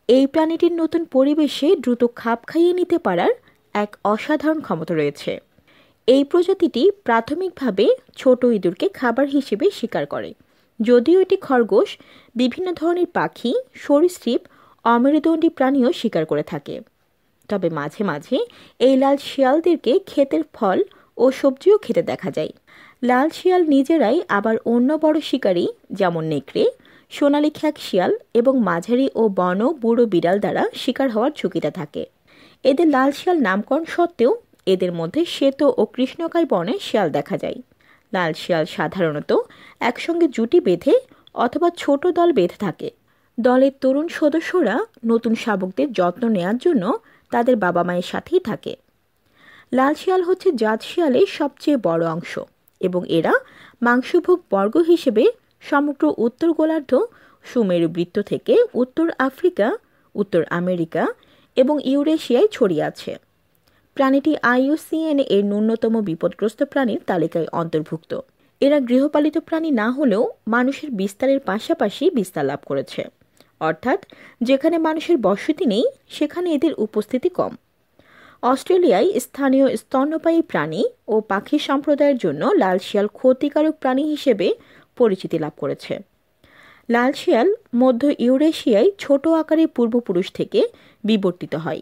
এই প্রাণীটির নতুন পরিবেশে দ্রুত খাপ খাইয়ে নিতে পারার এক অসাধারণ ক্ষমতা রয়েছে। এই প্রজাতিটি প্রাথমিকভাবে ছোট ইঁদুরকে খাবার হিসেবে শিকার করে, যদিও এটি খরগোশ, বিভিন্ন ধরনের পাখি, সরীসৃপ, অমেরুদণ্ডী প্রাণীও শিকার করে থাকে। তবে মাঝে মাঝে এই লাল শিয়ালদেরকে ক্ষেতের ফল ও সবজিও খেতে দেখা যায়। লাল শিয়াল নিজেরাই আবার অন্য বড় শিকারী যেমন নেকড়ে, সোনালী খ্যাক শিয়াল এবং মাঝারি ও বন বুড়ো বিড়াল দ্বারা শিকার হওয়ার ঝুঁকিটা থাকে। এদের লাল শিয়াল নামকরণ সত্ত্বেও এদের মধ্যে শ্বেত ও কৃষ্ণকায় বর্ণের শিয়াল দেখা যায়। লাল শিয়াল সাধারণত একসঙ্গে জুটি বেঁধে অথবা ছোট দল বেঁধে থাকে। দলের তরুণ সদস্যরা নতুন শাবকদের যত্ন নেওয়ার জন্য তাদের বাবা মায়ের সাথেই থাকে। লাল শিয়াল হচ্ছে জাত শিয়ালের সবচেয়ে বড় অংশ এবং এরা মাংসভোগ বর্গ হিসেবে সমগ্র উত্তর গোলার্ধ, সুমেরু বৃত্ত থেকে উত্তর আফ্রিকা, উত্তর আমেরিকা এবং ইউরেশিয়ায় ছড়িয়ে আছে। প্রাণীটি IUCN এর ন্যূনতম বিপদগ্রস্ত প্রাণীর তালিকায় অন্তর্ভুক্ত। এরা গৃহপালিত প্রাণী না হলেও মানুষের বিস্তারের পাশাপাশি বিস্তার লাভ করেছে, অর্থাৎ যেখানে মানুষের বসতি নেই সেখানে এদের উপস্থিতি কম। অস্ট্রেলিয়ায় স্থানীয় স্তন্যপায়ী প্রাণী ও পাখি সম্প্রদায়ের জন্য লাল শিয়াল ক্ষতিকারক প্রাণী হিসেবে পরিচিতি লাভ করেছে। লাল শিয়াল মধ্য ইউরেশিয়ায় ছোট আকারের পূর্বপুরুষ থেকে বিবর্তিত হয়।